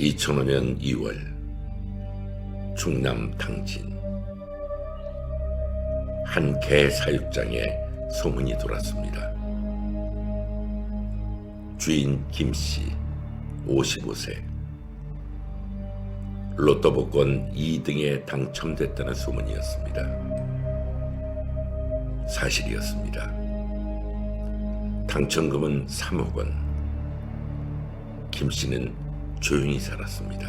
2005년 2월 충남 당진 한 개 사육장에 소문이 돌았습니다. 주인 김씨 55세 로또 복권 2등에 당첨됐다는 소문이었습니다. 사실이었습니다. 당첨금은 3억 원. 김씨는 조용히 살았습니다.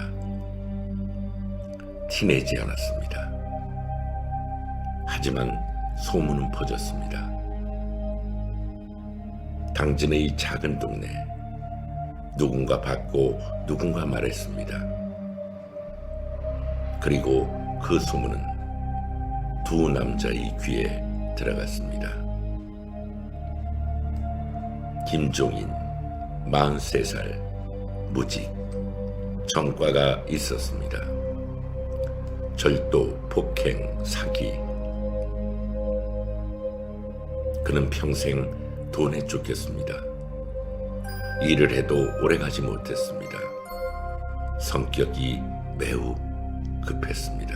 티내지 않았습니다. 하지만 소문은 퍼졌습니다. 당진의 작은 동네, 누군가 받고 누군가 말했습니다. 그리고 그 소문은 두 남자의 귀에 들어갔습니다. 김종인 43살 무직, 전과가 있었습니다. 절도, 폭행, 사기. 그는 평생 돈에 쫓겼습니다. 일을 해도 오래가지 못했습니다. 성격이 매우 급했습니다.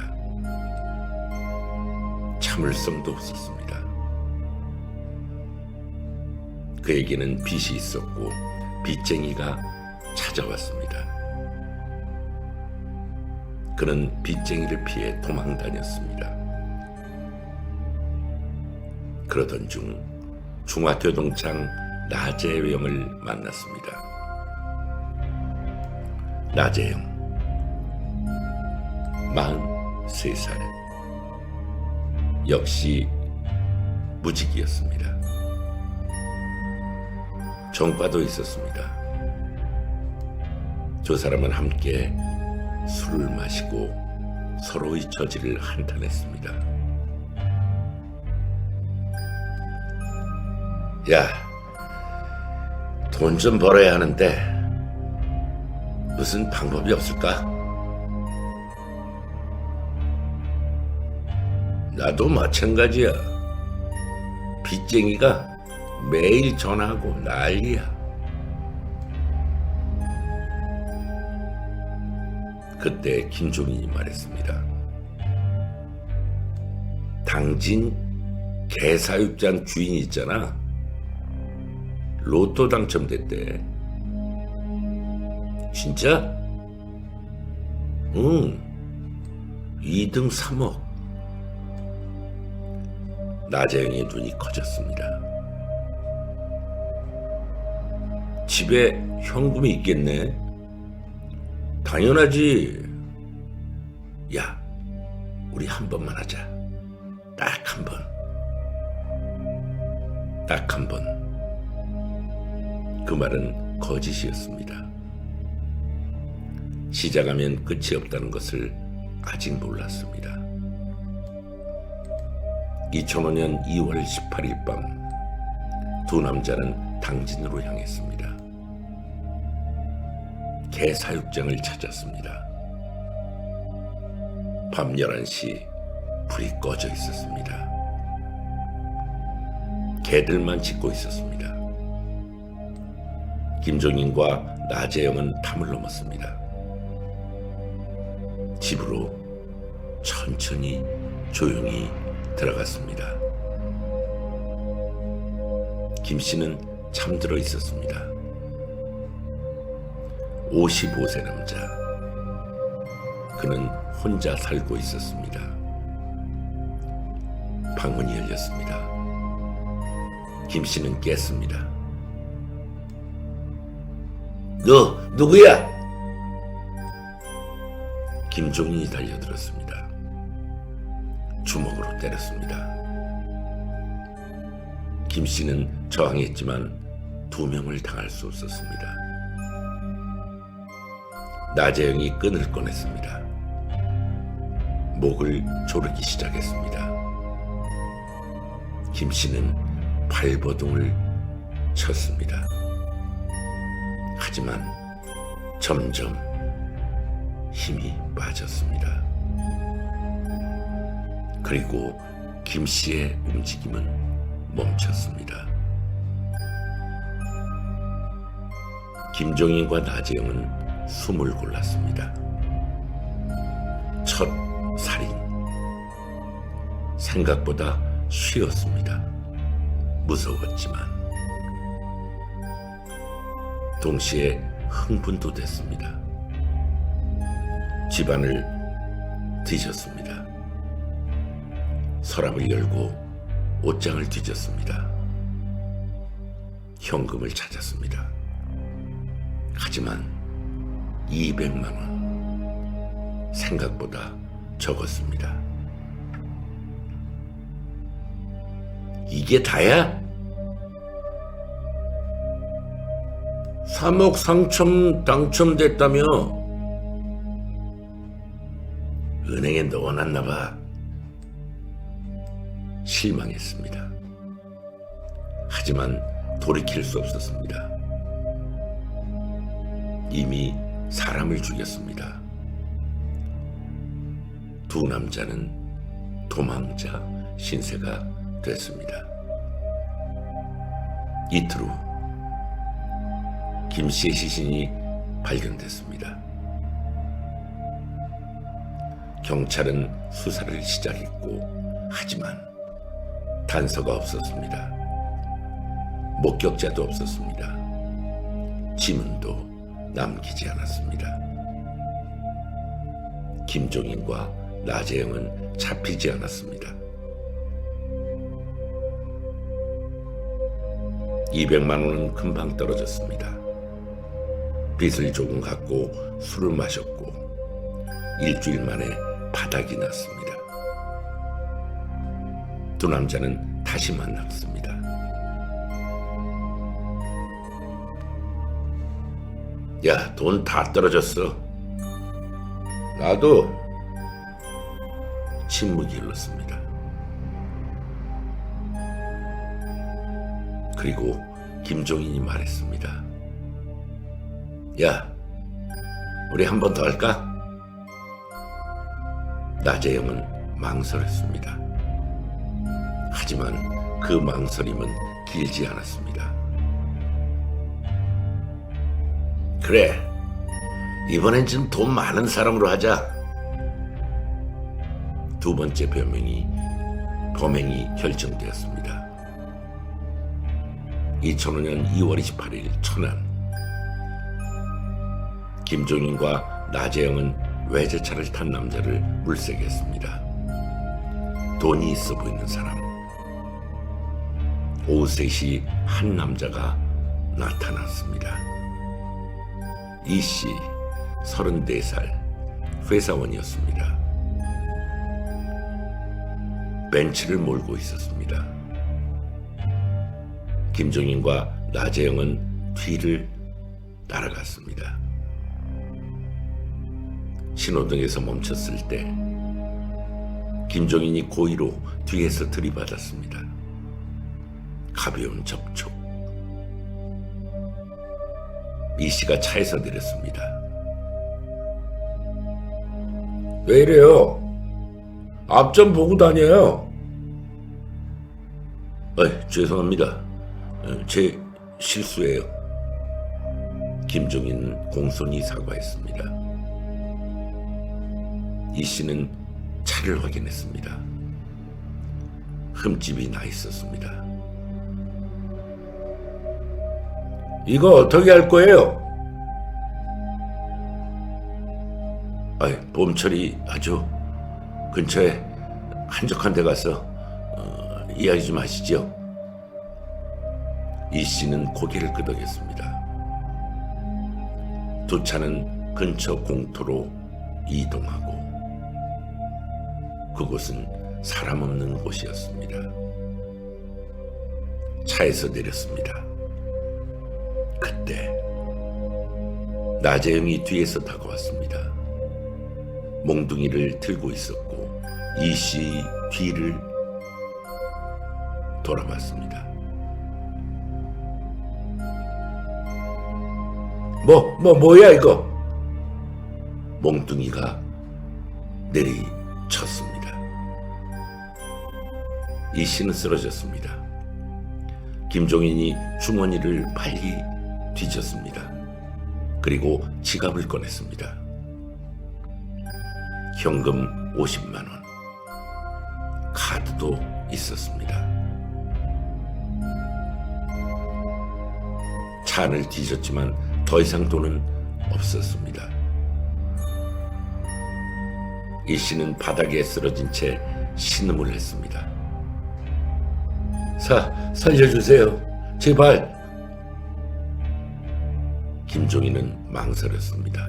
참을성도 없었습니다. 그에게는 빚이 있었고 빚쟁이가 찾아왔습니다. 그는 빚쟁이를 피해 도망 다녔습니다. 그러던 중 중학교 동창 나재영을 만났습니다. 나재영 43살 역시 무직이었습니다. 전과도 있었습니다. 두 사람은 함께 술을 마시고 서로의 처지를 한탄했습니다. 야, 돈 좀 벌어야 하는데 무슨 방법이 없을까? 나도 마찬가지야. 빚쟁이가 매일 전화하고 난리야. 그때 김종인이 말했습니다. 당진 개사육장 주인 있잖아. 로또 당첨됐대. 진짜? 응. 2등 3억. 나재영의 눈이 커졌습니다. 집에 현금이 있겠네. 당연하지. 야, 우리 한 번만 하자. 딱 한 번. 딱 한 번. 그 말은 거짓이었습니다. 시작하면 끝이 없다는 것을 아직 몰랐습니다. 2005년 2월 18일 밤 두 남자는 당진으로 향했습니다. 개사육장을 찾았습니다. 밤 11시 불이 꺼져 있었습니다. 개들만 짖고 있었습니다. 김종인과 나재영은 탐을 넘었습니다. 집으로 천천히 조용히 들어갔습니다. 김씨는 잠들어 있었습니다. 55세 남자. 그는 혼자 살고 있었습니다. 방문이 열렸습니다. 김씨는 깼습니다. 너 누구야? 김종인이 달려들었습니다. 주먹으로 때렸습니다. 김씨는 저항했지만 2명을 당할 수 없었습니다. 나재영이 끈을 꺼냈습니다. 목을 조르기 시작했습니다. 김씨는 발버둥을 쳤습니다. 하지만 점점 힘이 빠졌습니다. 그리고 김씨의 움직임은 멈췄습니다. 김종인과 나재영은 숨을 골랐습니다. 첫 살인. 생각보다 쉬웠습니다. 무서웠지만 동시에 흥분도 됐습니다. 집안을 뒤졌습니다. 서랍을 열고 옷장을 뒤졌습니다. 현금을 찾았습니다. 하지만 200만 원. 생각보다 적었습니다. 이게 다야? 3억 상첨 당첨됐다며? 은행에 넣어놨나 봐. 실망했습니다. 하지만 돌이킬 수 없었습니다. 이미 사람을 죽였습니다. 두 남자는 도망자 신세가 됐습니다. 이틀 후 김 씨의 시신이 발견됐습니다. 경찰은 수사를 시작했고 하지만 단서가 없었습니다. 목격자도 없었습니다. 지문도 남기지 않았습니다. 김종인과 나재영은 잡히지 않았습니다. 200만 원은 금방 떨어졌습니다. 빚을 조금 갚고 술을 마셨고 일주일 만에 바닥이 났습니다. 두 남자는 다시 만났습니다. 야, 돈 다 떨어졌어. 나도. 침묵이 흘렀습니다. 그리고 김종인이 말했습니다. 야, 우리 한 번 더 할까? 나재영은 망설였습니다. 하지만 그 망설임은 길지 않았습니다. 그래, 이번엔 좀 돈 많은 사람으로 하자. 두 번째 범행이 결정되었습니다. 2005년 2월 28일 천안. 김종인과 나재영은 외제차를 탄 남자를 물색했습니다. 돈이 있어 보이는 사람. 오후 3시 한 남자가 나타났습니다. 이 씨, 34살, 회사원이었습니다. 벤츠를 몰고 있었습니다. 김종인과 나재영은 뒤를 따라갔습니다. 신호등에서 멈췄을 때 김종인이 고의로 뒤에서 들이받았습니다. 가벼운 접촉. 이 씨가 차에서 내렸습니다. 왜 이래요? 앞 좀 보고 다녀요. 죄송합니다. 제 실수예요. 김종인은 공손히 사과했습니다. 이 씨는 차를 확인했습니다. 흠집이 나 있었습니다. 이거 어떻게 할 거예요? 보험 처리하죠. 근처에 한적한 데 가서 이야기 좀 하시죠. 이 씨는 고개를 끄덕였습니다. 두 차는 근처 공터로 이동하고 그곳은 사람 없는 곳이었습니다. 차에서 내렸습니다. 그때 나재영이 뒤에서 다가왔습니다. 몽둥이를 들고 있었고 이 씨 뒤를 돌아봤습니다. 뭐야 이거? 몽둥이가 내리쳤습니다. 이 씨는 쓰러졌습니다. 김종인이 주머니를 빨리 뒤졌습니다. 그리고 지갑을 꺼냈습니다. 현금 50만 원, 카드도 있었습니다. 차 안을 뒤졌지만 더 이상 돈은 없었습니다. 이 씨는 바닥에 쓰러진 채 신음을 했습니다. 살려주세요. 제발. 김종인은 망설였습니다.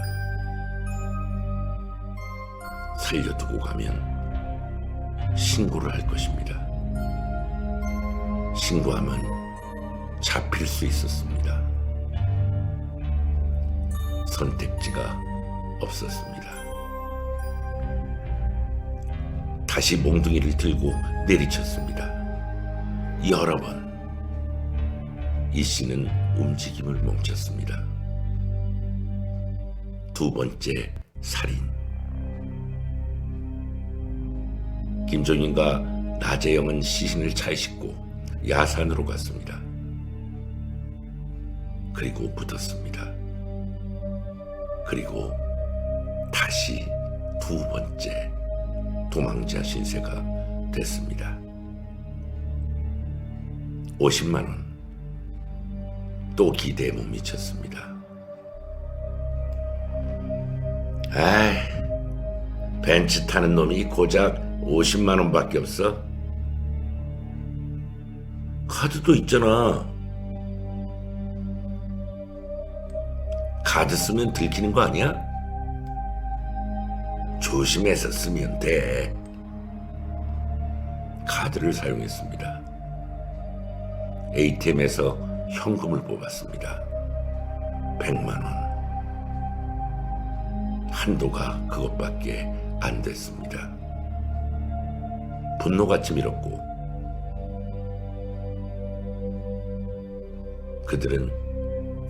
살려두고 가면 신고를 할 것입니다. 신고하면 잡힐 수 있었습니다. 선택지가 없었습니다. 다시 몽둥이를 들고 내리쳤습니다. 여러 번. 이 씨는 움직임을 멈췄습니다. 두 번째 살인. 김종인과 나재영은 시신을 차에 싣고 야산으로 갔습니다. 그리고 묻었습니다. 그리고 다시 두 번째 도망자 신세가 됐습니다. 50만 원. 또 기대에 못 미쳤습니다. 아이, 벤츠 타는 놈이 고작 50만 원밖에 없어? 카드도 있잖아. 카드 쓰면 들키는 거 아니야? 조심해서 쓰면 돼. 카드를 사용했습니다. ATM에서 현금을 뽑았습니다. 100만 원. 한도가 그것밖에 안 됐습니다. 분노같이 밀었고 그들은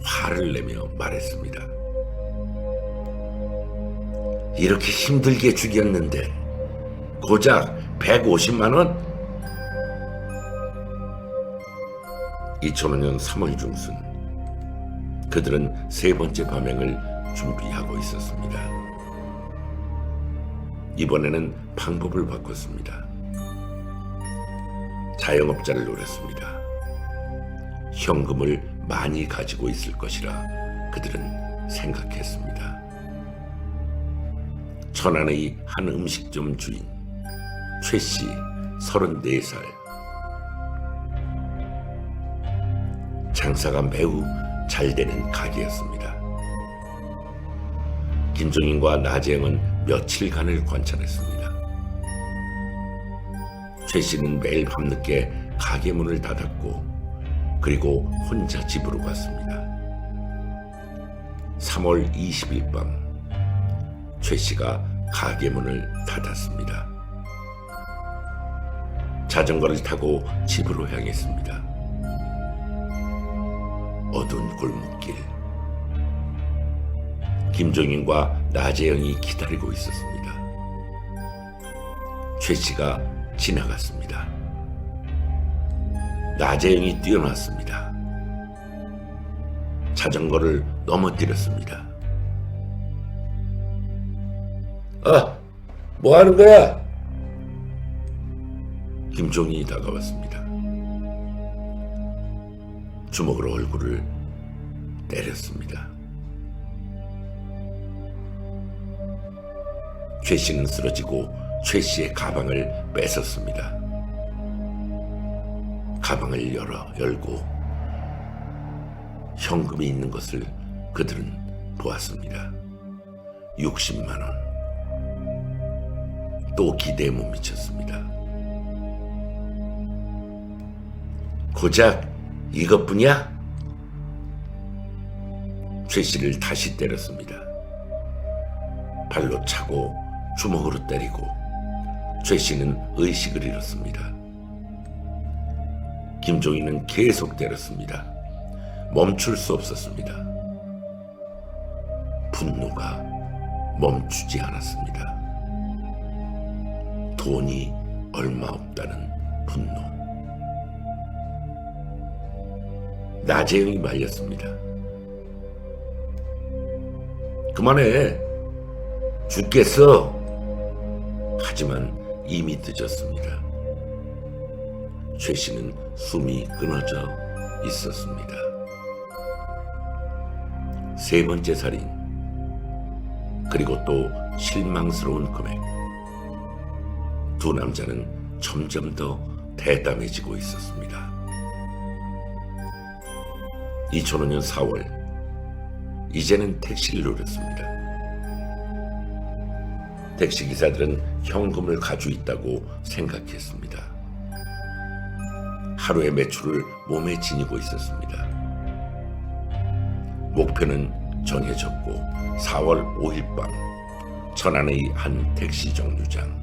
화를 내며 말했습니다. 이렇게 힘들게 죽였는데 고작 150만 원? 2005년 3월 중순 그들은 세 번째 밤행을 준비하고 있었습니다. 이번에는 방법을 바꿨습니다. 자영업자를 노렸습니다. 현금을 많이 가지고 있을 것이라 그들은 생각했습니다. 천안의 한 음식점 주인 최 씨 34살. 장사가 매우 잘 되는 가게였습니다. 김종인과 나재영은 며칠간을 관찰했습니다. 최 씨는 매일 밤늦게 가게 문을 닫았고 그리고 혼자 집으로 갔습니다. 3월 20일 밤 최 씨가 가게 문을 닫았습니다. 자전거를 타고 집으로 향했습니다. 어두운 골목길. 김종인과 나재영이 기다리고 있었습니다. 최 씨가 지나갔습니다. 나재영이 뛰어났습니다. 자전거를 넘어뜨렸습니다. 뭐 하는 거야? 김종인이 다가왔습니다. 주먹으로 얼굴을 때렸습니다. 최 씨는 쓰러지고 최 씨의 가방을 뺏었습니다. 가방을 열고 현금이 있는 것을 그들은 보았습니다. 60만 원. 또 기대에 못 미쳤습니다. 고작 이것뿐이야? 최 씨를 다시 때렸습니다. 발로 차고 주먹으로 때리고 최 씨는 의식을 잃었습니다. 김종인은 계속 때렸습니다. 멈출 수 없었습니다. 분노가 멈추지 않았습니다. 돈이 얼마 없다는 분노. 나재영이 말렸습니다. 그만해. 죽겠어. 하지만 이미 늦었습니다. 최 씨는 숨이 끊어져 있었습니다. 세 번째 살인, 그리고 또 실망스러운 금액. 두 남자는 점점 더 대담해지고 있었습니다. 2005년 4월, 이제는 택시를 노렸습니다. 택시기사들은 현금을 가지고 있다고 생각했습니다. 하루의 매출을 몸에 지니고 있었습니다. 목표는 정해졌고 4월 5일 밤 천안의 한 택시 정류장,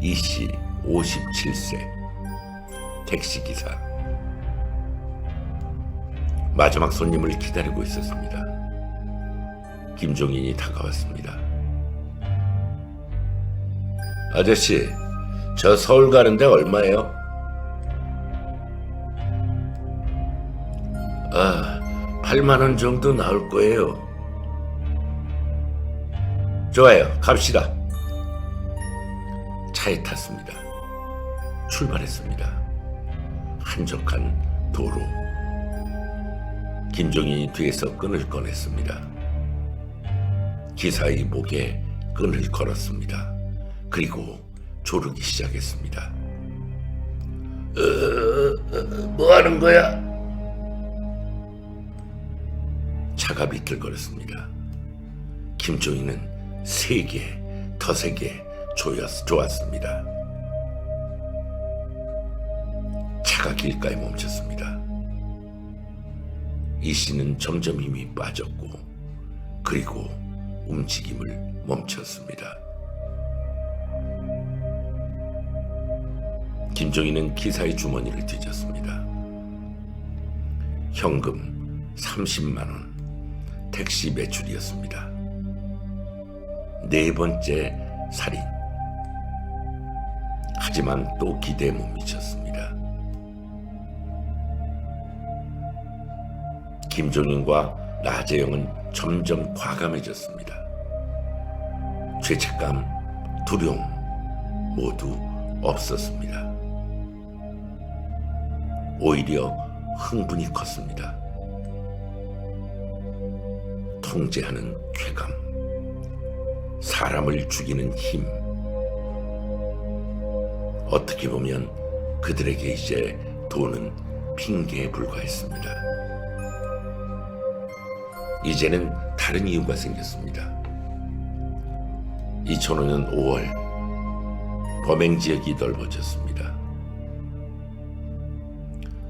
이씨 57세 택시기사, 마지막 손님을 기다리고 있었습니다. 김종인이 다가왔습니다. 아저씨, 저 서울 가는데 얼마예요? 8만 원 정도 나올 거예요. 좋아요, 갑시다. 차에 탔습니다. 출발했습니다. 한적한 도로. 김종인이 뒤에서 끈을 꺼냈습니다. 기사의 목에 끈을 걸었습니다. 그리고 조르기 시작했습니다. 뭐 하는 거야? 차가 비틀거렸습니다. 김종인은 세게, 더 세게 조았습니다. 차가 길가에 멈췄습니다. 이 씨는 점점 힘이 빠졌고, 그리고 움직임을 멈췄습니다. 김종인은 기사의 주머니를 뒤졌습니다. 현금 30만 원, 택시 매출이었습니다. 네 번째 살인. 하지만 또 기대에 못 미쳤습니다. 김종인과 나재영은 점점 과감해졌습니다. 죄책감, 두려움 모두 없었습니다. 오히려 흥분이 컸습니다. 통제하는 쾌감, 사람을 죽이는 힘. 어떻게 보면 그들에게 이제 돈은 핑계에 불과했습니다. 이제는 다른 이유가 생겼습니다. 2005년 5월, 범행 지역이 넓어졌습니다.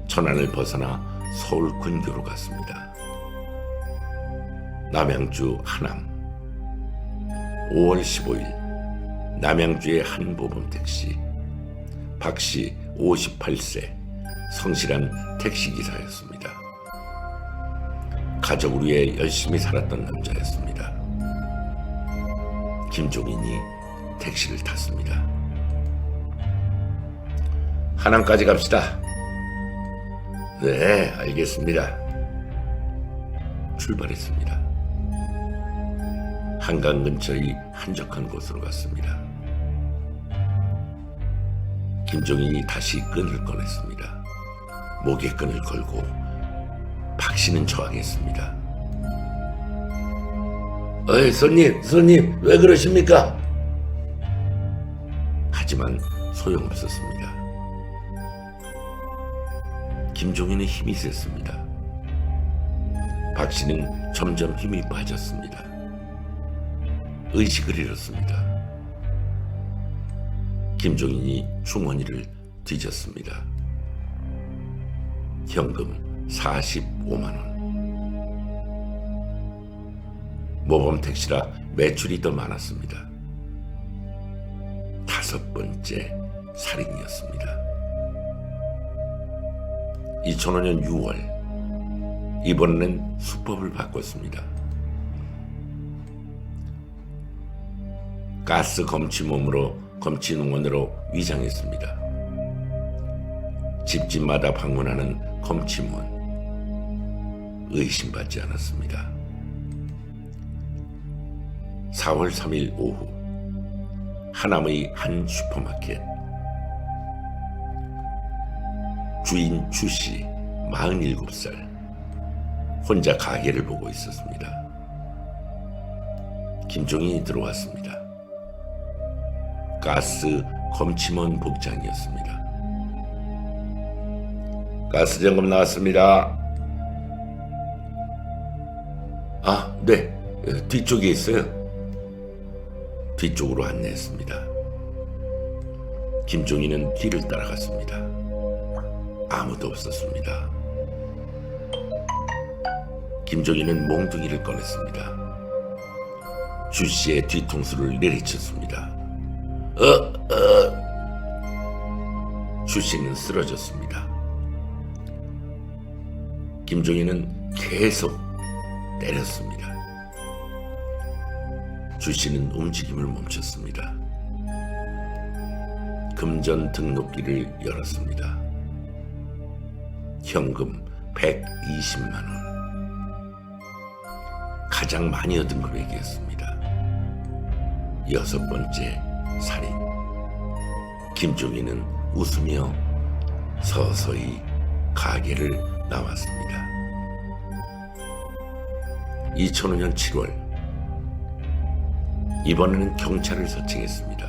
천안을 벗어나 서울 근교로 갔습니다. 남양주 하남. 5월 15일, 남양주의 한 모범택시, 박씨 58세, 성실한 택시기사였습니다. 가족을 위해 열심히 살았던 남자였습니다. 김종인이 택시를 탔습니다. 하남까지 갑시다. 네, 알겠습니다. 출발했습니다. 한강 근처의 한적한 곳으로 갔습니다. 김종인이 다시 끈을 꺼냈습니다. 목에 끈을 걸고 박씨는 저항했습니다. 어이, 손님, 왜 그러십니까? 하지만 소용없었습니다. 김종인의 힘이 셌습니다. 박씨는 점점 힘이 빠졌습니다. 의식을 잃었습니다. 김종인이 주머니를 뒤졌습니다. 현금 45만 원. 모범 택시라 매출이 더 많았습니다. 5번째 살인이었습니다. 2005년 6월, 이번에는 수법을 바꿨습니다. 가스 검침원으로 위장했습니다. 집집마다 방문하는 검침원, 의심받지 않았습니다. 4월 3일 오후 하남의 한 슈퍼마켓. 주인 주씨 47살 혼자 가게를 보고 있었습니다. 김종인이 들어왔습니다. 가스 검침원 복장이었습니다. 가스 점검 나왔습니다. 아, 네. 뒤쪽에 있어요. 뒤쪽으로 안내했습니다. 김종인은 뒤를 따라갔습니다. 아무도 없었습니다. 김종인은 몽둥이를 꺼냈습니다. 주씨의 뒤통수를 내리쳤습니다. 주씨는 쓰러졌습니다. 김종인은 계속 때렸습니다. 주씨는 움직임을 멈췄습니다. 금전 등록기를 열었습니다. 현금 120만 원. 가장 많이 얻은 금액이었습니다. 6번째 살인. 김종인은 웃으며 서서히 가게를 나왔습니다. 2005년 7월 이번에는 경찰을 서칭했습니다.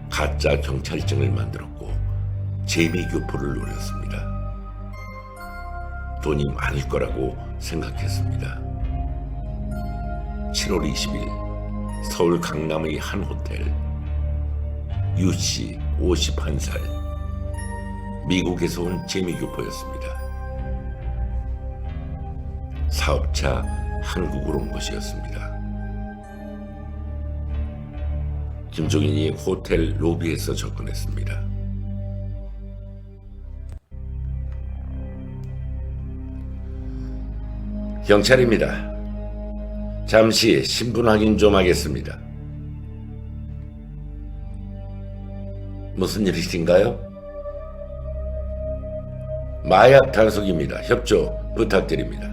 가짜 경찰증을 만들었고 재미교포를 노렸습니다. 돈이 많을 거라고 생각했습니다. 7월 20일 서울 강남의 한 호텔. 유씨 51살 미국에서 온 재미교포였습니다. 사업차 한국으로 온 것이었습니다. 김종인이 호텔 로비에서 접근했습니다. 경찰입니다. 잠시 신분 확인 좀 하겠습니다. 무슨 일이신가요? 마약 단속입니다. 협조 부탁드립니다.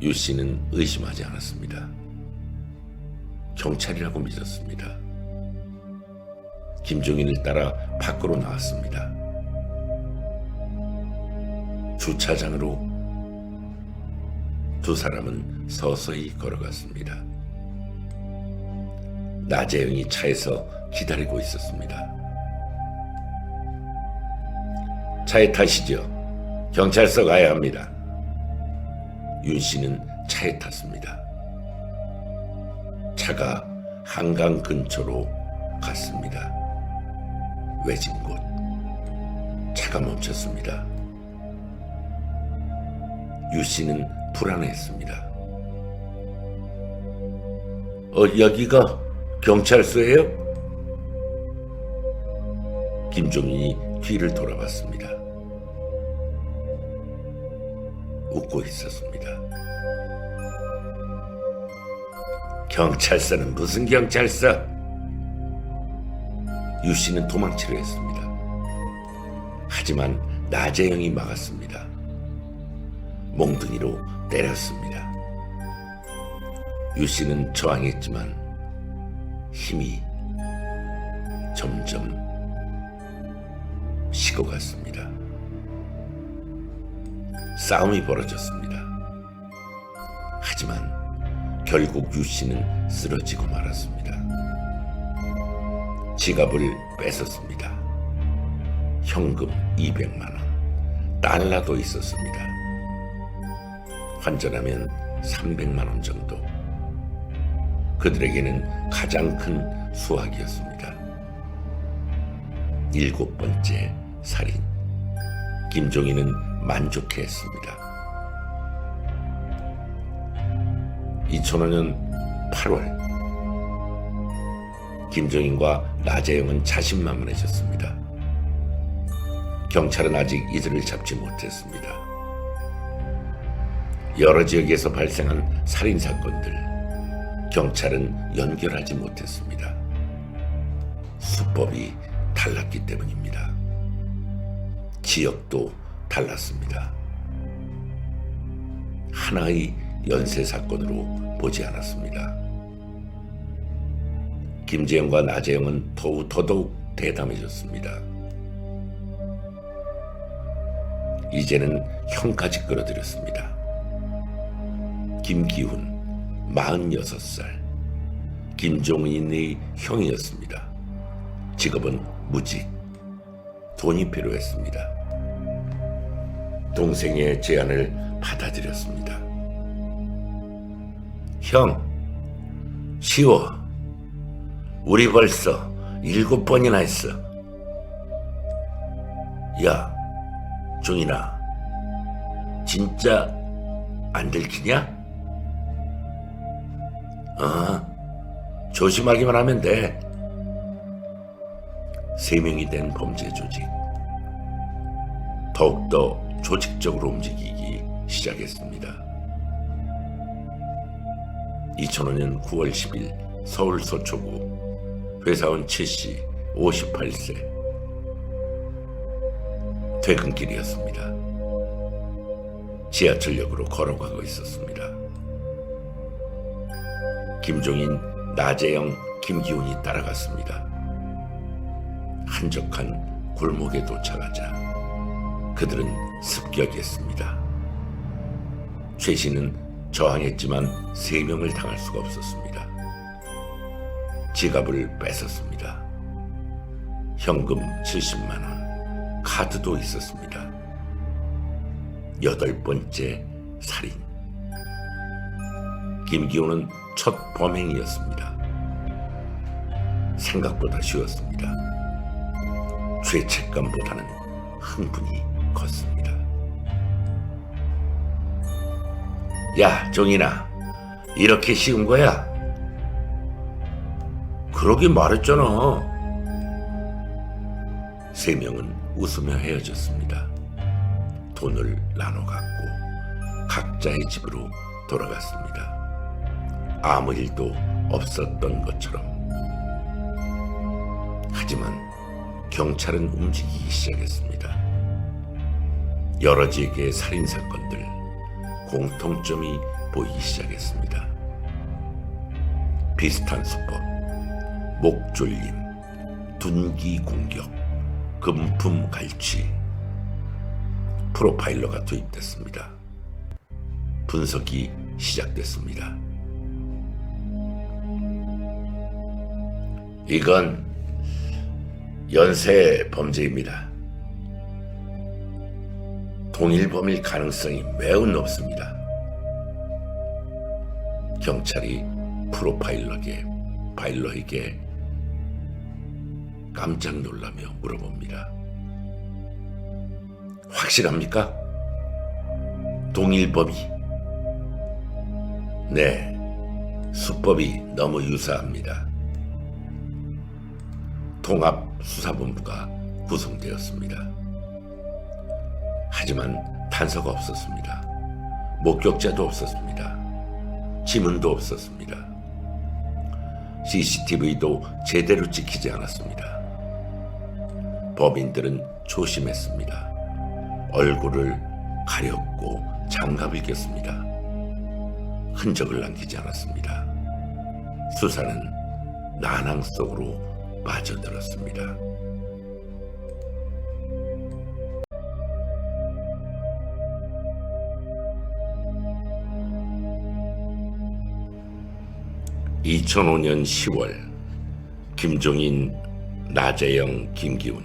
유 씨는 의심하지 않았습니다. 경찰이라고 믿었습니다. 김종인을 따라 밖으로 나왔습니다. 주차장으로 두 사람은 서서히 걸어갔습니다. 나재영이 차에서 기다리고 있었습니다. 차에 타시죠. 경찰서 가야 합니다. 윤 씨는 차에 탔습니다. 차가 한강 근처로 갔습니다. 외진 곳. 차가 멈췄습니다. 유 씨는 불안해했습니다. 여기가 경찰서예요? 김종인이 뒤를 돌아봤습니다. 웃고 있었습니다. 경찰서는 무슨 경찰서? 유 씨는 도망치려 했습니다. 하지만 나재영이 막았습니다. 몽둥이로 때렸습니다. 유 씨는 저항했지만 힘이 점점 식어갔습니다. 싸움이 벌어졌습니다. 하지만 결국 유 씨는 쓰러지고 말았습니다. 지갑을 뺏었습니다. 현금 200만 원, 달러도 있었습니다. 환전하면 300만 원 정도. 그들에게는 가장 큰 수확이었습니다. 7번째 살인. 김종인은 만족해했습니다. 2005년 8월 김종인과 나재영은 자신만만해졌습니다. 경찰은 아직 이들을 잡지 못했습니다. 여러 지역에서 발생한 살인사건들 경찰은 연결하지 못했습니다. 수법이 달랐기 때문입니다. 지역도 달랐습니다. 하나의 연쇄 사건으로 보지 않았습니다. 김재영과 나재영은 더더욱 대담해졌습니다. 이제는 형까지 끌어들였습니다. 김기훈 46살, 김종인의 형이었습니다. 직업은 무직, 돈이 필요했습니다. 동생의 제안을 받아들였습니다. 형, 쉬워. 우리 벌써 7번이나 했어. 야, 종인아, 진짜 안 들키냐? 조심하기만 하면 돼. 3명이 된 범죄 조직. 더욱더 조직적으로 움직이기 시작했습니다. 2005년 9월 10일 서울 서초구 회사원 최씨 58세. 퇴근길이었습니다. 지하철역으로 걸어가고 있었습니다. 김종인, 나재영, 김기훈이 따라갔습니다. 한적한 골목에 도착하자 그들은 습격했습니다. 최 씨는 저항했지만 3명을 당할 수가 없었습니다. 지갑을 뺏었습니다. 현금 70만 원, 카드도 있었습니다. 8번째 살인. 김기훈은 첫 범행이었습니다. 생각보다 쉬웠습니다. 죄책감보다는 흥분이 컸습니다. 야, 종인아, 이렇게 쉬운 거야? 그러긴 말했잖아. 3명은 웃으며 헤어졌습니다. 돈을 나눠 갖고 각자의 집으로 돌아갔습니다. 아무 일도 없었던 것처럼. 하지만 경찰은 움직이기 시작했습니다. 여러 지역의 살인사건들, 공통점이 보이기 시작했습니다. 비슷한 수법, 목졸림, 둔기 공격, 금품 갈취. 프로파일러가 투입됐습니다. 분석이 시작됐습니다. 이건 연쇄 범죄입니다. 동일 범일 가능성이 매우 높습니다. 경찰이 파일러에게 깜짝 놀라며 물어봅니다. 확실합니까? 동일 범위? 네, 수법이 너무 유사합니다. 통합수사본부가 구성되었습니다. 하지만 단서가 없었습니다. 목격자도 없었습니다. 지문도 없었습니다. CCTV도 제대로 찍히지 않았습니다. 범인들은 조심했습니다. 얼굴을 가렸고 장갑을 꼈습니다. 흔적을 남기지 않았습니다. 수사는 난항 속으로 빠져들었습니다. (2005년 10월) 김종인, 나재영, 김기훈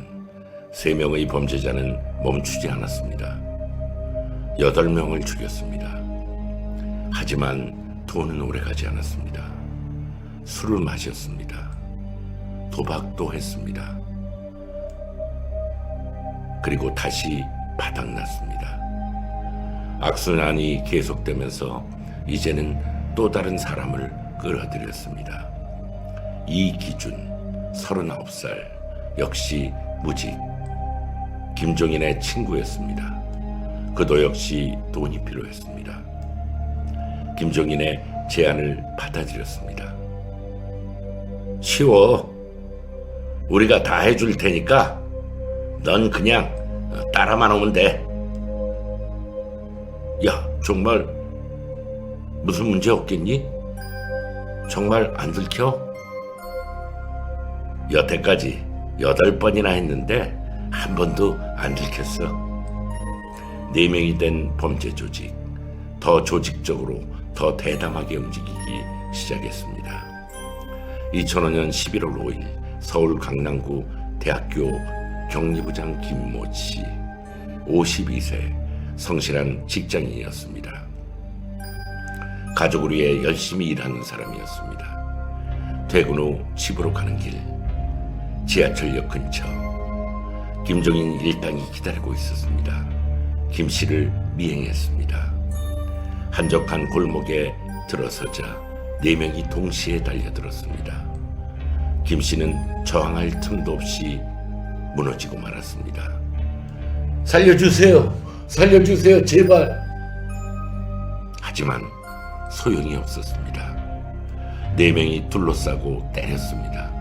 3명의 범죄자는 멈추지 않았습니다. 8명을 죽였습니다. 하지만 돈은 오래가지 않았습니다. 술을 마셨습니다. 도박도 했습니다. 그리고 다시 바닥났습니다. 악순환이 계속되면서 이제는 또 다른 사람을 끌어들였습니다. 이기준 39살, 역시 무직, 김종인의 친구였습니다. 그도 역시 돈이 필요했습니다. 김종인의 제안을 받아들였습니다. 쉬워. 우리가 다 해줄 테니까 넌 그냥 따라만 오면 돼. 야, 정말 무슨 문제 없겠니? 정말 안 들켜? 여태까지 8번이나 했는데 한 번도 안 들켰어. 4명이 된 범죄 조직, 더 조직적으로 더 대담하게 움직이기 시작했습니다. 2005년 11월 5일 서울 강남구 대학교 격리부장 김모 씨, 52세 성실한 직장인이었습니다. 가족을 위해 열심히 일하는 사람이었습니다. 퇴근 후 집으로 가는 길, 지하철역 근처 김종인 일당이 기다리고 있었습니다. 김 씨를 미행했습니다. 한적한 골목에 들어서자 4명이 동시에 달려들었습니다. 김 씨는 저항할 틈도 없이 무너지고 말았습니다. 살려주세요! 살려주세요! 제발! 하지만 소용이 없었습니다. 4명이 둘러싸고 때렸습니다.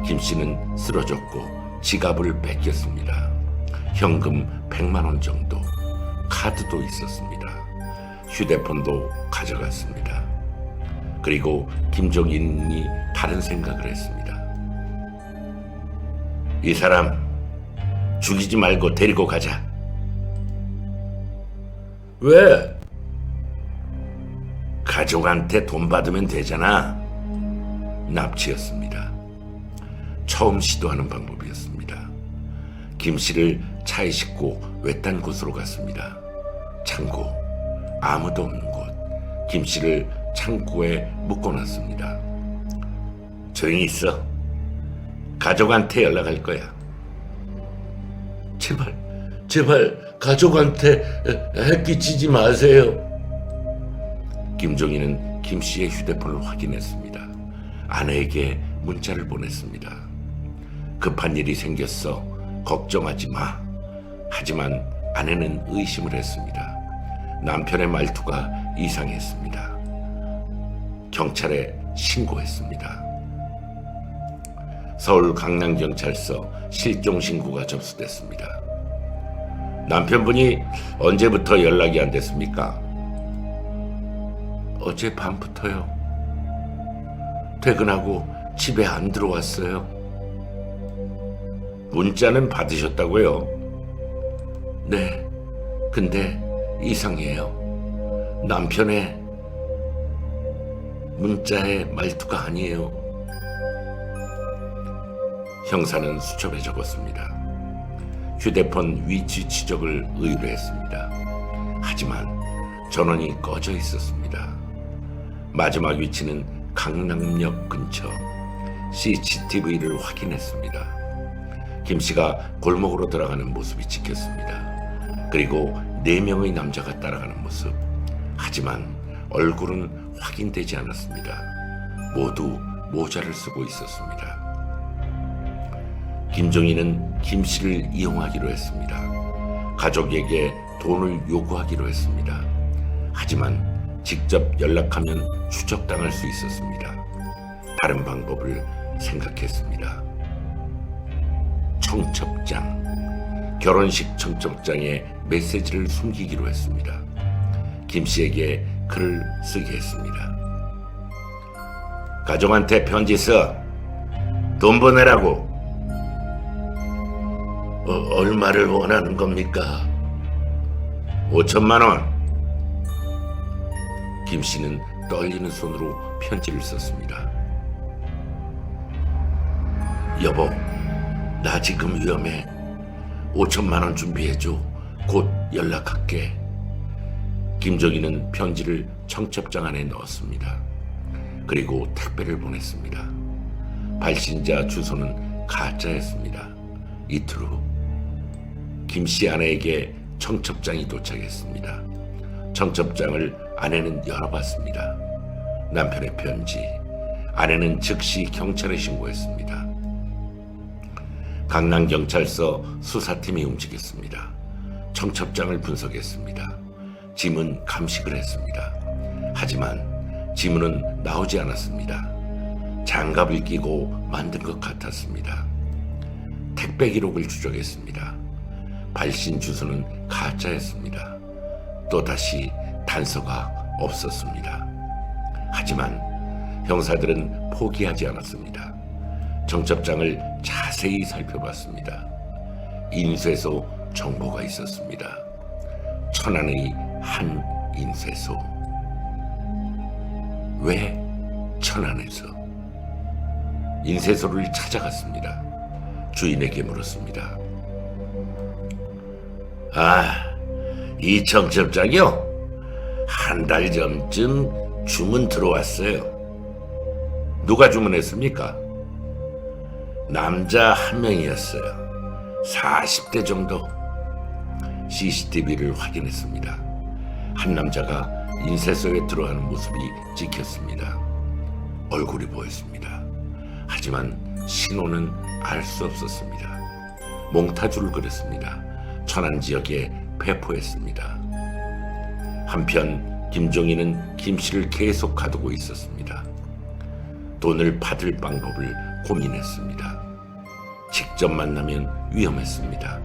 김 씨는 쓰러졌고 지갑을 뺏겼습니다. 현금 100만 원 정도, 카드도 있었습니다. 휴대폰도 가져갔습니다. 그리고 김종인이 다른 생각을 했습니다. 이 사람 죽이지 말고 데리고 가자. 왜? 가족한테 돈 받으면 되잖아. 납치였습니다. 처음 시도하는 방법이었습니다. 김 씨를 차에 싣고 외딴 곳으로 갔습니다. 창고, 아무도 없는 곳. 김 씨를 창고에 묶어놨습니다. 조용히 있어. 가족한테 연락할 거야. 제발 가족한테 해끼치지 마세요. 김종인은 김 씨의 휴대폰을 확인했습니다. 아내에게 문자를 보냈습니다. 급한 일이 생겼어. 걱정하지 마. 하지만 아내는 의심을 했습니다. 남편의 말투가 이상했습니다. 경찰에 신고했습니다. 서울 강남경찰서 실종 신고가 접수됐습니다. 남편분이 언제부터 연락이 안 됐습니까? 어제 밤부터요. 퇴근하고 집에 안 들어왔어요. 문자는 받으셨다고요? 네, 근데 이상해요. 남편의 문자의 말투가 아니에요. 형사는 수첩에 적었습니다. 휴대폰 위치 추적을 의뢰했습니다. 하지만 전원이 꺼져 있었습니다. 마지막 위치는 강남역 근처. CCTV를 확인했습니다. 김 씨가 골목으로 들어가는 모습이 찍혔습니다. 그리고 4명의 남자가 따라가는 모습. 하지만 얼굴은 확인되지 않았습니다. 모두 모자를 쓰고 있었습니다. 김종인은 김 씨를 이용하기로 했습니다. 가족에게 돈을 요구하기로 했습니다. 하지만 직접 연락하면 추적당할 수 있었습니다. 다른 방법을 생각했습니다. 청첩장, 결혼식 청첩장에 메시지를 숨기기로 했습니다. 김 씨에게 글을 쓰게 했습니다. 가족한테 편지 써. 돈 보내라고. 얼마를 원하는 겁니까? 5천만 원. 김 씨는 떨리는 손으로 편지를 썼습니다. 여보, 나 지금 위험해. 5천만 원 준비해줘. 곧 연락할게. 김종인은 편지를 청첩장 안에 넣었습니다. 그리고 택배를 보냈습니다. 발신자 주소는 가짜였습니다. 이틀 후 김 씨 아내에게 청첩장이 도착했습니다. 청첩장을 아내는 열어봤습니다. 남편의 편지. 아내는 즉시 경찰에 신고했습니다. 강남경찰서 수사팀이 움직였습니다. 청첩장을 분석했습니다. 지문 감식을 했습니다. 하지만 지문은 나오지 않았습니다. 장갑을 끼고 만든 것 같았습니다. 택배 기록을 추적했습니다. 발신 주소는 가짜였습니다. 또다시 단서가 없었습니다. 하지만 형사들은 포기하지 않았습니다. 청첩장을 자세히 살펴봤습니다. 인쇄소 정보가 있었습니다. 천안의 한 인쇄소. 왜 천안에서? 인쇄소를 찾아갔습니다. 주인에게 물었습니다. 이 청첩장이요? 한 달 전쯤 주문 들어왔어요. 누가 주문했습니까? 남자 한 명이었어요. 40대 정도. CCTV를 확인했습니다. 한 남자가 인쇄소에 들어가는 모습이 찍혔습니다. 얼굴이 보였습니다. 하지만 신호는 알 수 없었습니다. 몽타주를 그렸습니다. 천안 지역에 배포했습니다. 한편 김종인은 김씨를 계속 가두고 있었습니다. 돈을 받을 방법을 고민했습니다. 직접 만나면 위험했습니다.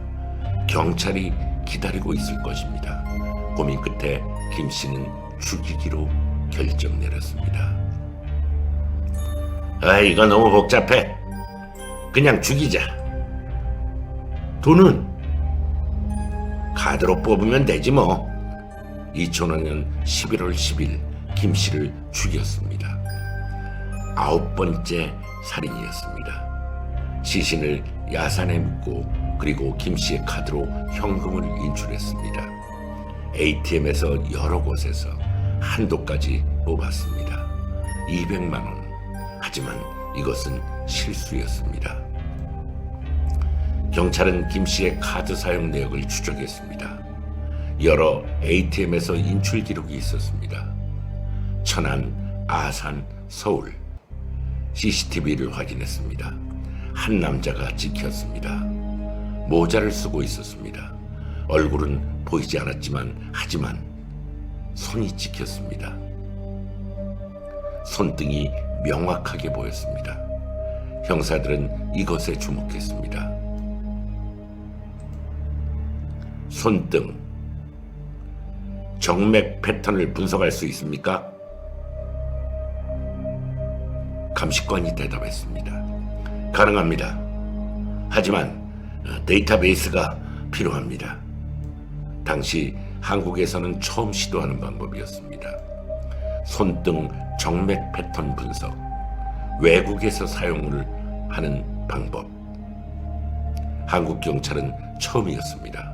경찰이 기다리고 있을 것입니다. 고민 끝에 김씨는 죽이기로 결정 내렸습니다. 이거 너무 복잡해. 그냥 죽이자. 돈은 카드로 뽑으면 되지 뭐. 2005년 11월 10일 김씨를 죽였습니다. 9번째 살인이었습니다. 시신을 야산에 묻고 그리고 김씨의 카드로 현금을 인출했습니다. ATM에서 여러 곳에서 한도까지 뽑았습니다. 200만 원. 하지만 이것은 실수였습니다. 경찰은 김씨의 카드 사용 내역을 추적했습니다. 여러 ATM에서 인출 기록이 있었습니다. 천안, 아산, 서울. CCTV를 확인했습니다. 한 남자가 찍혔습니다. 모자를 쓰고 있었습니다. 얼굴은 보이지 않았지만 하지만 손이 찍혔습니다. 손등이 명확하게 보였습니다. 형사들은 이것에 주목했습니다. 손등, 정맥 패턴을 분석할 수 있습니까? 감식관이 대답했습니다. 가능합니다. 하지만 데이터베이스가 필요합니다. 당시 한국에서는 처음 시도하는 방법이었습니다. 손등 정맥 패턴 분석, 외국에서 사용을 하는 방법. 한국 경찰은 처음이었습니다.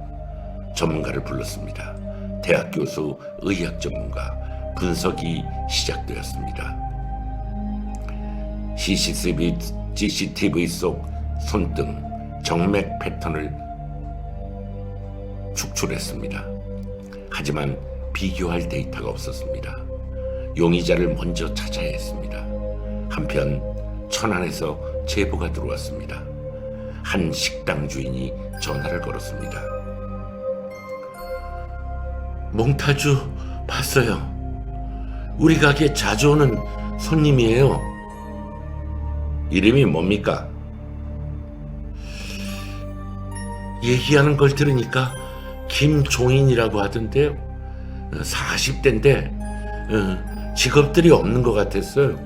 전문가를 불렀습니다. 대학 교수, 의학 전문가, 분석이 시작되었습니다. CCTV 속 손등 정맥 패턴을 축출했습니다. 하지만 비교할 데이터가 없었습니다. 용의자를 먼저 찾아야 했습니다. 한편 천안에서 제보가 들어왔습니다. 한 식당 주인이 전화를 걸었습니다. 몽타주 봤어요. 우리 가게 자주 오는 손님이에요. 이름이 뭡니까? 얘기하는 걸 들으니까 김종인이라고 하던데요. 40대인데 직업들이 없는 것 같았어요.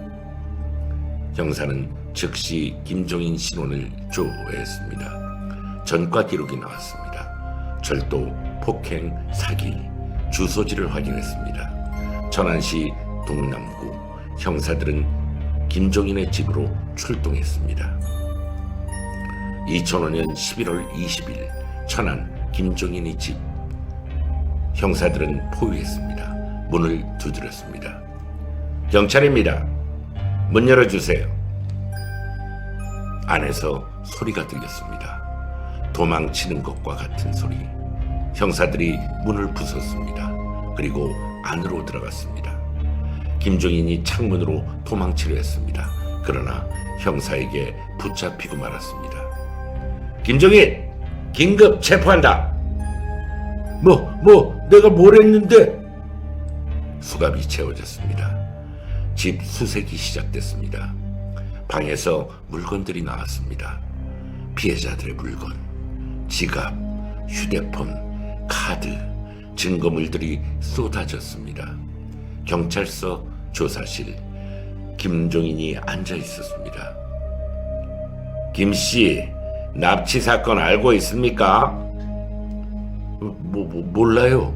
형사는 즉시 김종인 신원을 조회했습니다. 전과 기록이 나왔습니다. 절도, 폭행, 사기, 주소지를 확인했습니다. 천안시 동남구. 형사들은 김종인의 집으로 출동했습니다. 2005년 11월 20일 천안 김종인의 집. 형사들은 포위했습니다. 문을 두드렸습니다. 경찰입니다. 문 열어주세요. 안에서 소리가 들렸습니다. 도망치는 것과 같은 소리. 형사들이 문을 부쉈습니다. 그리고 안으로 들어갔습니다. 김종인이 창문으로 도망치려 했습니다. 그러나 형사에게 붙잡히고 말았습니다. 김종인! 긴급 체포한다! 내가 뭘 했는데? 수갑이 채워졌습니다. 집 수색이 시작됐습니다. 방에서 물건들이 나왔습니다. 피해자들의 물건, 지갑, 휴대폰, 카드, 증거물들이 쏟아졌습니다. 경찰서 조사실 김종인이 앉아 있었습니다. 김씨, 납치 사건 알고 있습니까? 몰라요.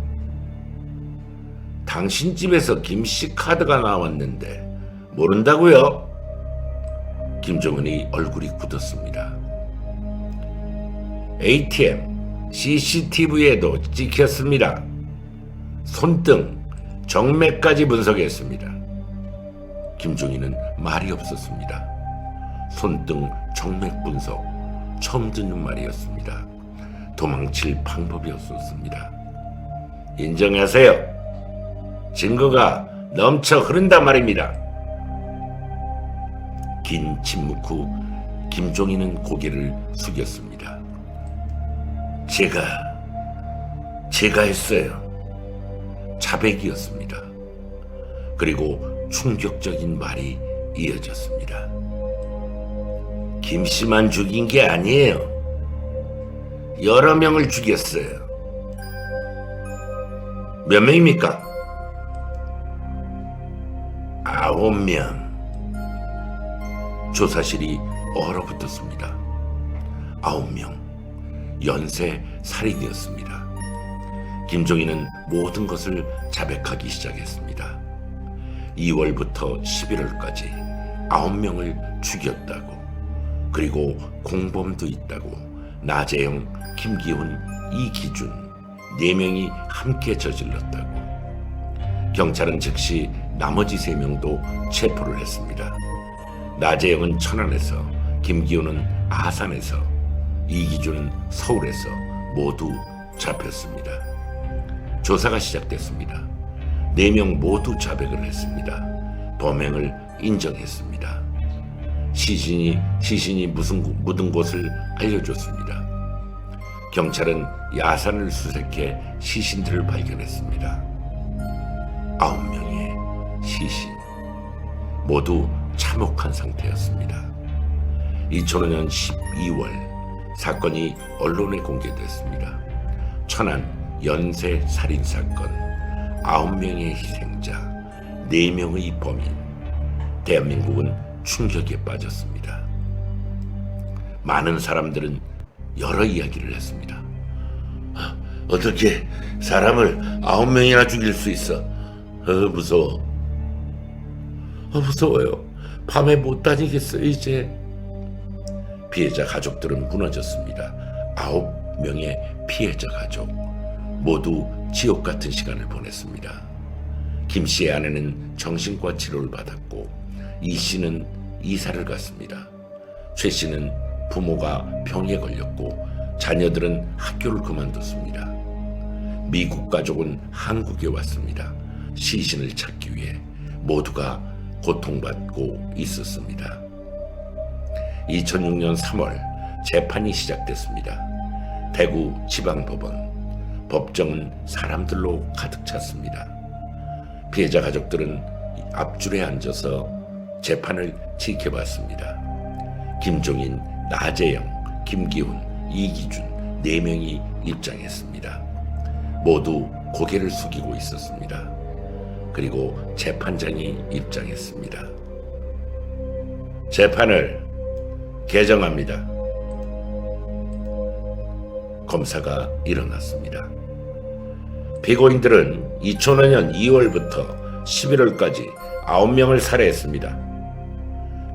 당신 집에서 김씨 카드가 나왔는데 모른다고요? 김종은이 얼굴이 굳었습니다. ATM, CCTV에도 찍혔습니다. 손등, 정맥까지 분석했습니다. 김종인은 말이 없었습니다. 손등, 정맥 분석, 처음 듣는 말이었습니다. 도망칠 방법이 없었습니다. 인정하세요. 증거가 넘쳐 흐른단 말입니다. 긴 침묵 후 김종인은 고개를 숙였습니다. 제가 했어요. 자백이었습니다. 그리고 충격적인 말이 이어졌습니다. 김씨만 죽인 게 아니에요. 여러 명을 죽였어요. 몇 명입니까? 9명. 조사실이 얼어붙었습니다. 9명. 연쇄 살인이었습니다. 김종인은 모든 것을 자백하기 시작했습니다. 2월부터 11월까지 9명을 죽였다고, 그리고 공범도 있다고 나재영, 김기훈, 이기준 4명이 함께 저질렀다고. 경찰은 즉시 나머지 3명도 체포를 했습니다. 나재영은 천안에서, 김기훈은 아산에서, 이기준은 서울에서 모두 잡혔습니다. 조사가 시작됐습니다. 4명 모두 자백을 했습니다. 범행을 인정했습니다. 시신이 묻은 곳을 알려줬습니다. 경찰은 야산을 수색해 시신들을 발견했습니다. 9명의 시신, 모두 참혹한 상태였습니다. 2005년 12월 사건이 언론에 공개됐습니다. 천안 연쇄 살인 사건, 9명의 희생자, 4명의 범인. 대한민국은 충격에 빠졌습니다. 많은 사람들은 여러 이야기를 했습니다. 어떻게 사람을 9명이나 죽일 수 있어? 무서워. 무서워요. 밤에 못 다니겠어요, 이제. 피해자 가족들은 무너졌습니다. 9명의 피해자 가족 모두 지옥 같은 시간을 보냈습니다. 김 씨의 아내는 정신과 치료를 받았고, 이 씨는 이사를 갔습니다. 최 씨는 부모가 병에 걸렸고, 자녀들은 학교를 그만뒀습니다. 미국 가족은 한국에 왔습니다. 시신을 찾기 위해. 모두가 고통받고 있었습니다. 2006년 3월 재판이 시작됐습니다. 대구 지방법원. 법정은 사람들로 가득 찼습니다. 피해자 가족들은 앞줄에 앉아서 재판을 지켜봤습니다. 김종인, 나재영, 김기훈, 이기준 4명이 입장했습니다. 모두 고개를 숙이고 있었습니다. 그리고 재판장이 입장했습니다. 재판을 개정합니다. 검사가 일어났습니다. 피고인들은 2005년 2월부터 11월까지 9명을 살해했습니다.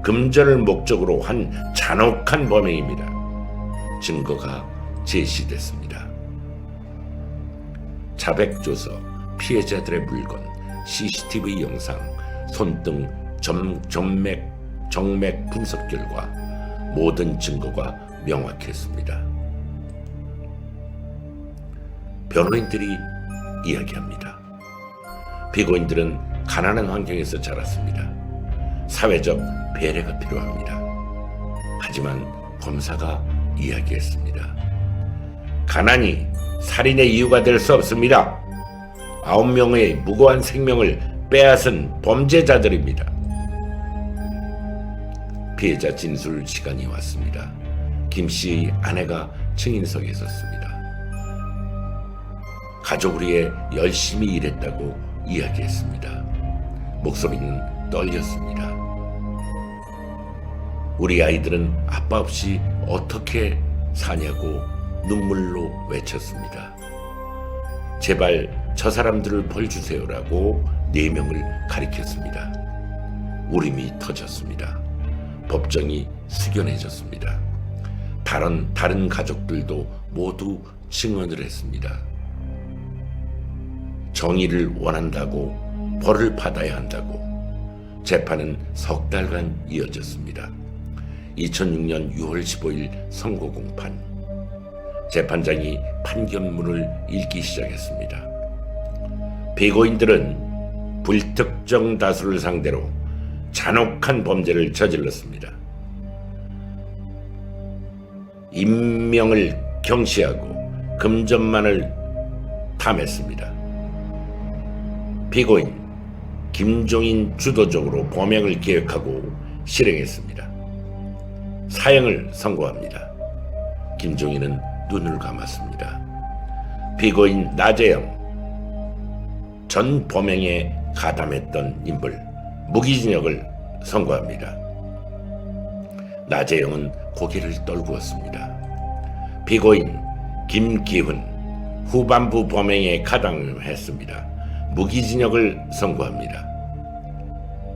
금전을 목적으로 한 잔혹한 범행입니다. 증거가 제시됐습니다. 자백조서, 피해자들의 물건, CCTV 영상, 손등, 정맥 분석 결과 모든 증거가 명확했습니다. 변호인들이 이야기합니다. 피고인들은 가난한 환경에서 자랐습니다. 사회적 배려가 필요합니다. 하지만 검사가 이야기했습니다. 가난이 살인의 이유가 될 수 없습니다. 9명의 무고한 생명을 빼앗은 범죄자들입니다. 피해자 진술 시간이 왔습니다. 김 씨의 아내가 증인석에 섰습니다. 가족을 위해 열심히 일했다고 이야기했습니다. 목소리는 떨렸습니다. 우리 아이들은 아빠 없이 어떻게 사냐고 눈물로 외쳤습니다. 제발 저 사람들을 벌 주세요라고 4명을 가리켰습니다. 울음이 터졌습니다. 법정이 숙연해졌습니다. 다른 가족들도 모두 증언을 했습니다. 정의를 원한다고, 벌을 받아야 한다고. 재판은 석 달간 이어졌습니다. 2006년 6월 15일 선고 공판. 재판장이 판결문을 읽기 시작했습니다. 피고인들은 불특정 다수를 상대로 잔혹한 범죄를 저질렀습니다. 인명을 경시하고 금전만을 탐했습니다. 피고인 김종인 주도적으로 범행을 계획하고 실행했습니다. 사형을 선고합니다. 김종인은 눈을 감았습니다. 피고인 나재영, 전 범행에 가담했던 인물 무기징역을 선고합니다. 나재영은 고개를 떨구었습니다. 피고인 김기훈, 후반부 범행에 가담했습니다. 무기징역을 선고합니다.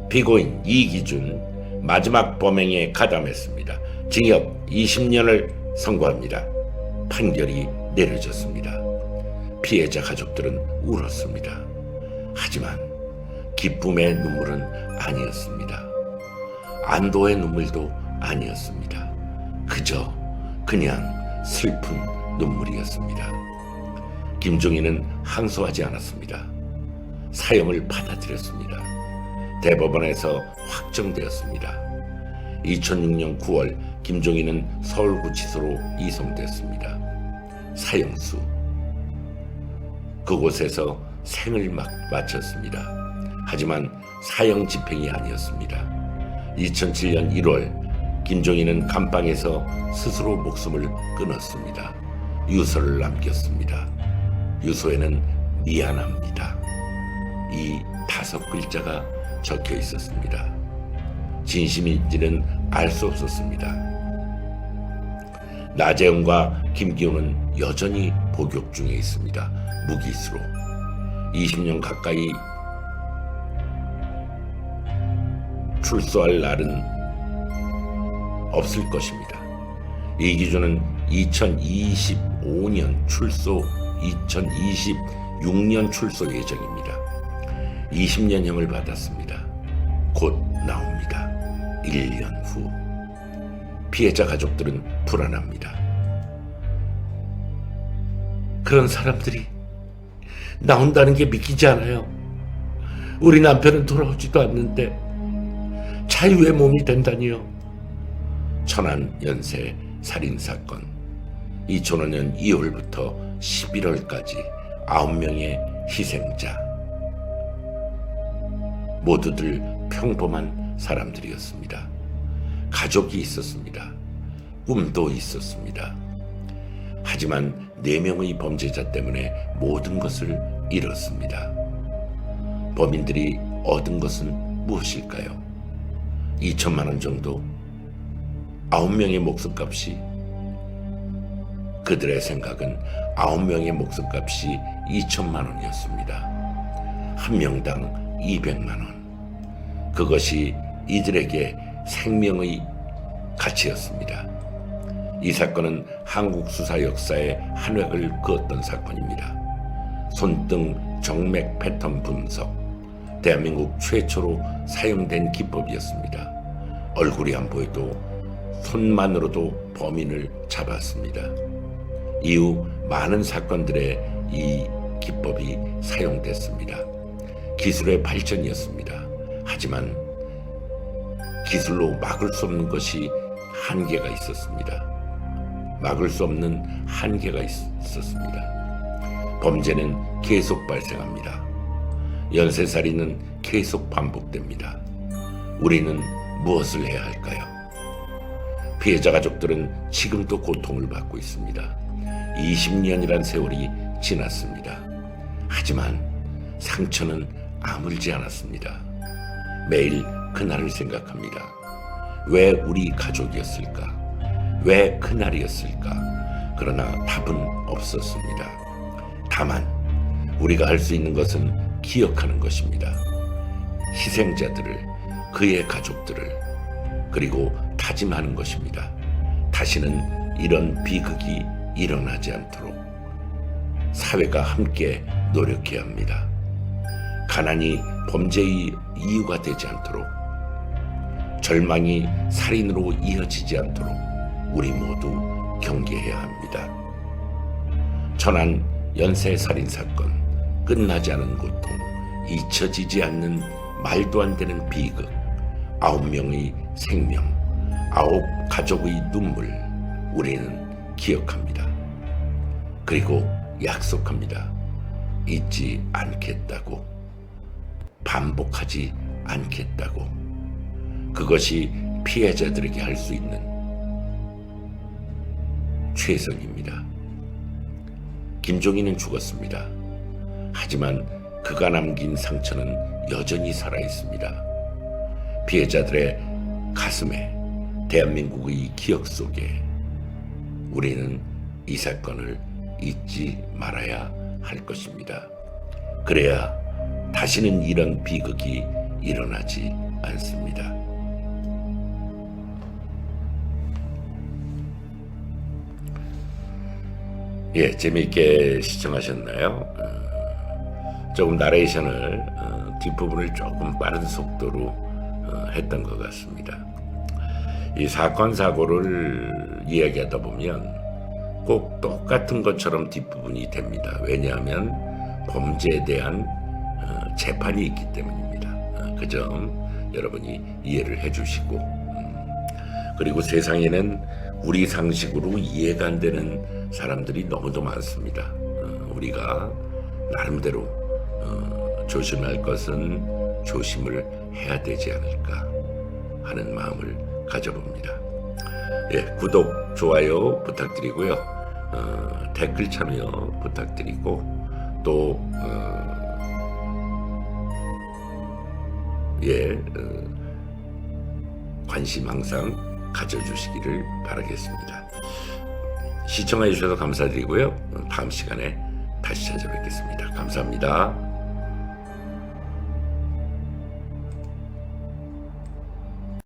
피고인 이기준, 마지막 범행에 가담했습니다. 징역 20년을 선고합니다. 판결이 내려졌습니다. 피해자 가족들은 울었습니다. 하지만 기쁨의 눈물은 아니었습니다. 안도의 눈물도 아니었습니다. 그냥 슬픈 눈물이었습니다. 김종인은 항소하지 않았습니다. 사형을 받아들였습니다. 대법원에서 확정되었습니다. 2006년 9월 김종인은 서울구치소로 이송됐습니다. 사형수. 그곳에서 생을 마쳤습니다. 하지만 사형 집행이 아니었습니다. 2007년 1월 김종인은 감방에서 스스로 목숨을 끊었습니다. 유서를 남겼습니다. 유서에는 미안합니다. 이 5글자가 적혀 있었습니다. 진심인지는 알 수 없었습니다. 나재영과 김기훈은 여전히 복역 중에 있습니다. 무기수로. 20년 가까이 출소할 날은 없을 것입니다. 이기준은 2025년 출소, 2026년 출소 예정입니다. 20년형을 받았습니다. 곧 나옵니다. 1년 후. 피해자 가족들은 불안합니다. 그런 사람들이 나온다는 게 믿기지 않아요. 우리 남편은 돌아오지도 않는데 자유의 몸이 된다니요. 천안 연쇄 살인사건. 2005년 2월부터 11월까지 9명의 희생자. 모두들 평범한 사람들이었습니다. 가족이 있었습니다. 꿈도 있었습니다. 하지만 4명의 범죄자 때문에 모든 것을 잃었습니다. 범인들이 얻은 것은 무엇일까요? 2천만 원 정도? 9명의 목숨값이. 그들의 생각은 9명의 목숨값이 2천만 원이었습니다. 한 명당 200만 원. 그것이 이들에게 생명의 가치였습니다. 이 사건은 한국 수사 역사에 한 획을 그었던 사건입니다. 손등 정맥 패턴 분석. 대한민국 최초로 사용된 기법이었습니다. 얼굴이 안 보여도 손만으로도 범인을 잡았습니다. 이후 많은 사건들에 이 기법이 사용됐습니다. 기술의 발전이었습니다. 하지만 기술로 막을 수 없는 것이 한계가 있었습니다. 막을 수 없는 한계가 있었습니다. 범죄는 계속 발생합니다. 연쇄살인은 계속 반복됩니다. 우리는 무엇을 해야 할까요? 피해자 가족들은 지금도 고통을 받고 있습니다. 20년이란 세월이 지났습니다. 하지만 상처는 아물지 않았습니다. 매일 그날을 생각합니다. 왜 우리 가족이었을까? 왜 그날이었을까? 그러나 답은 없었습니다. 다만 우리가 할 수 있는 것은 기억하는 것입니다. 희생자들을, 그의 가족들을, 그리고 다짐하는 것입니다. 다시는 이런 비극이 일어나지 않도록 사회가 함께 노력해야 합니다. 가난이 범죄의 이유가 되지 않도록, 절망이 살인으로 이어지지 않도록 우리 모두 경계해야 합니다. 천안 연쇄살인 사건, 끝나지 않은 고통, 잊혀지지 않는 말도 안 되는 비극, 9명의 생명, 9 가족의 눈물, 우리는 기억합니다. 그리고 약속합니다. 잊지 않겠다고, 반복하지 않겠다고. 그것이 피해자들에게 할 수 있는 최선입니다. 김종인은 죽었습니다. 하지만 그가 남긴 상처는 여전히 살아있습니다. 피해자들의 가슴에, 대한민국의 기억 속에 우리는 이 사건을 잊지 말아야 할 것입니다. 그래야 다시는 이런 비극이 일어나지 않습니다. 예, 재미있게 시청하셨나요? 조금 나레이션을 뒷부분을 조금 빠른 속도로 했던 것 같습니다. 이 사건 사고를 이야기하다 보면 꼭 똑같은 것처럼 뒷부분이 됩니다. 왜냐하면 범죄에 대한 재판이 있기 때문입니다. 그 점 여러분이 이해를 해주시고, 그리고 세상에는 우리 상식으로 이해가 안 되는 사람들이 너무도 많습니다. 우리가 나름대로 조심할 것은 조심을 해야 되지 않을까 하는 마음을 가져봅니다. 예, 구독, 좋아요 부탁드리고요. 댓글 참여 부탁드리고, 또 관심 항상 가져주시기를 바라겠습니다. 시청해 주셔서 감사드리고요. 다음 시간에 다시 찾아뵙겠습니다. 감사합니다.